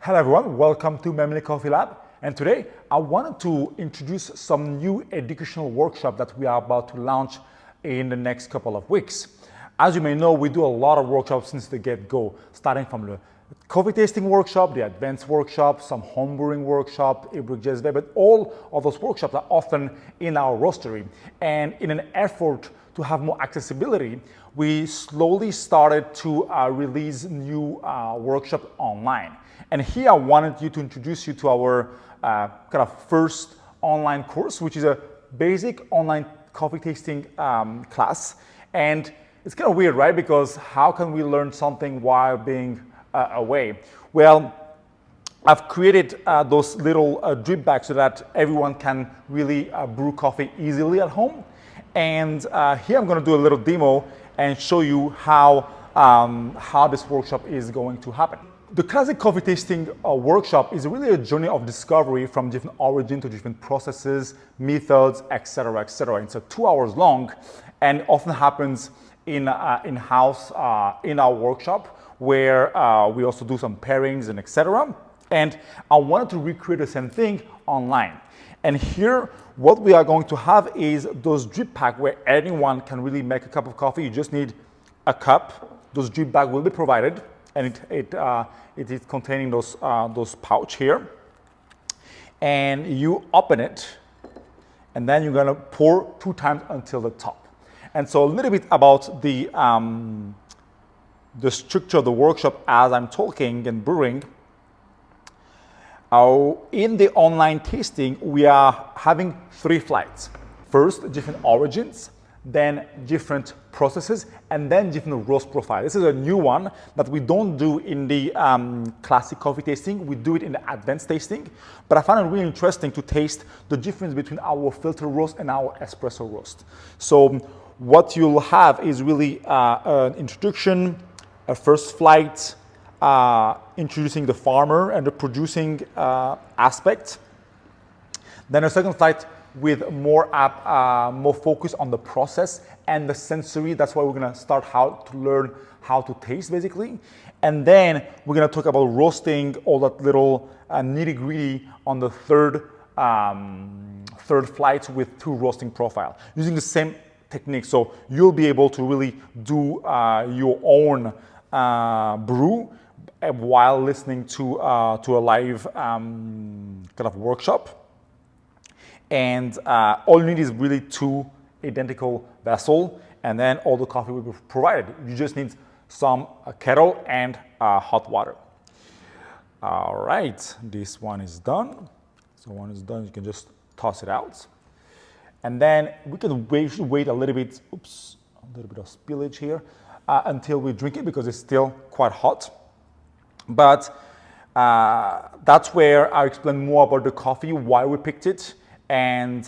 Hello everyone, welcome to Memli Coffee Lab. And today I wanted to introduce some new educational workshop that we are about to launch in the next couple of weeks. As you may know, we do a lot of workshops since the get-go, starting from the coffee tasting workshop, the advanced workshop, some homebrewing workshop, but all of those workshops are often in our roastery. And in an effort to have more accessibility, we slowly started to release new workshops online. And here I wanted to introduce you to our kind of first online course, which is a basic online coffee tasting class. And it's kind of weird, right? Because how can we learn something while being away? Well, I've created those little drip bags so that everyone can really brew coffee easily at home. And here I'm going to do a little demo and show you how this workshop is going to happen. The classic coffee tasting workshop is really a journey of discovery from different origin to different processes, methods, etc., etc. It's 2 hours long and often happens in-house in our workshop, where we also do some pairings and etc. And I wanted to recreate the same thing online. And here, what we are going to have is those drip pack where anyone can really make a cup of coffee. You just need a cup. Those drip bag will be provided, and it is containing those pouch here. And you open it, and then you're gonna pour 2 times until the top. And so a little bit about the structure of the workshop as I'm talking and brewing. In the online tasting, we are having 3 flights. First, different origins, then different processes, and then different roast profile. This is a new one that we don't do in the classic coffee tasting. We do it in the advanced tasting. But I found it really interesting to taste the difference between our filter roast and our espresso roast. So what you'll have is really an introduction, a first flight, introducing the farmer and the producing aspect. Then a second flight with more focus on the process and the sensory. That's why we're gonna start how to learn how to taste, basically. And then we're gonna talk about roasting, all that little nitty-gritty on the third flight with 2 roasting profile, using the same technique. So you'll be able to really do your own brew while listening to a live kind of workshop. And all you need is really 2 identical vessels, and then all the coffee will be provided. You just need some kettle and hot water. All right, this one is done. So when it's done, you can just toss it out. And then we can wait a little bit, a little bit of spillage here, until we drink it, because it's still quite hot. But that's where I explain more about the coffee, why we picked it, and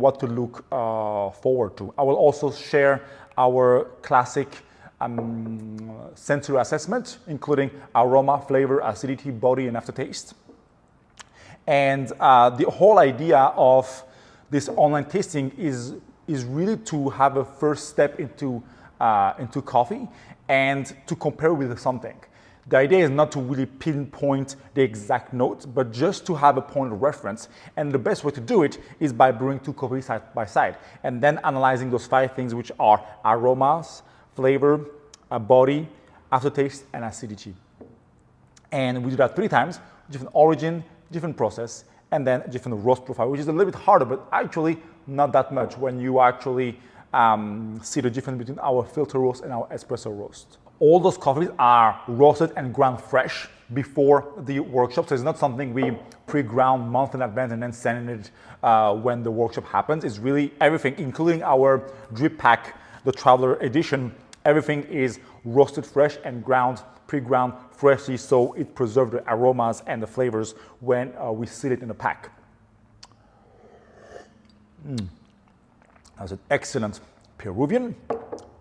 what to look forward to. I will also share our classic sensory assessment, including aroma, flavor, acidity, body, and aftertaste. And the whole idea of this online tasting is really to have a first step into coffee and to compare with something. The idea is not to really pinpoint the exact notes, but just to have a point of reference. And the best way to do it is by brewing 2 coffees side by side and then analyzing those 5 things, which are aromas, flavor, body, aftertaste, and acidity. And we do that 3 times, different origin, different process, and then different roast profile, which is a little bit harder, but actually not that much when you actually see the difference between our filter roast and our espresso roast. All those coffees are roasted and ground fresh before the workshop. So it's not something we pre-ground months in advance and then send it when the workshop happens. It's really everything, including our drip pack, the Traveler Edition. Everything is roasted fresh and pre-ground freshly, so it preserves the aromas and the flavors when we seal it in a pack. That's an excellent Peruvian.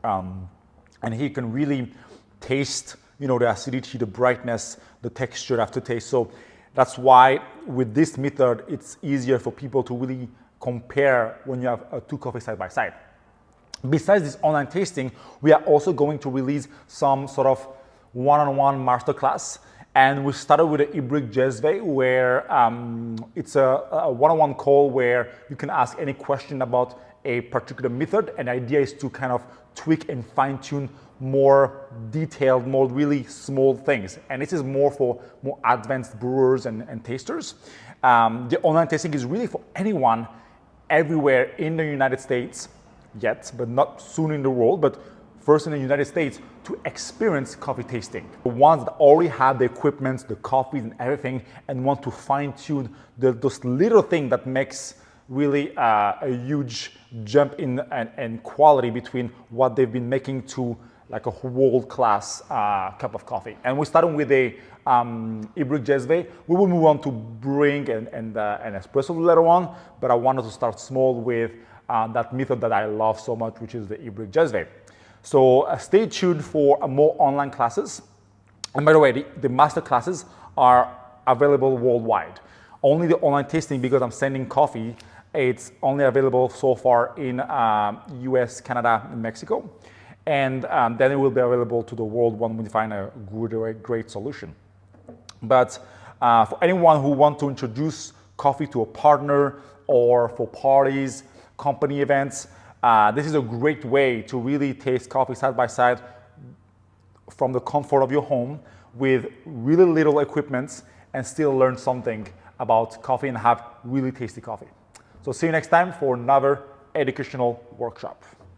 And he can really taste, the acidity, the brightness, the texture, aftertaste. So that's why with this method, it's easier for people to really compare when you have 2 coffees side by side. Besides this online tasting, we are also going to release some sort of one-on-one masterclass And we started with the Ibrik Jezve, where it's a one-on-one call where you can ask any question about a particular method. And the idea is to kind of tweak and fine-tune more detailed, more really small things. And this is more for more advanced brewers and tasters. The online tasting is really for anyone, everywhere in the United States yet, but not soon in the world, but first in the United States, to experience coffee tasting. The ones that already have the equipment, the coffees and everything, and want to fine-tune those little things that makes really a huge jump in quality between what they've been making to like a world-class cup of coffee. And we're starting with a Ibrik Jezve. We will move on to brewing and espresso later on, but I wanted to start small with that method that I love so much, which is the Ibrik Jezve. So stay tuned for more online classes. And by the way, the master classes are available worldwide. Only the online tasting, because I'm sending coffee, it's only available so far in US, Canada, and Mexico. And then it will be available to the world when we find a good, great solution. But for anyone who wants to introduce coffee to a partner or for parties, company events, this is a great way to really taste coffee side by side from the comfort of your home with really little equipment and still learn something about coffee and have really tasty coffee. So see you next time for another educational workshop.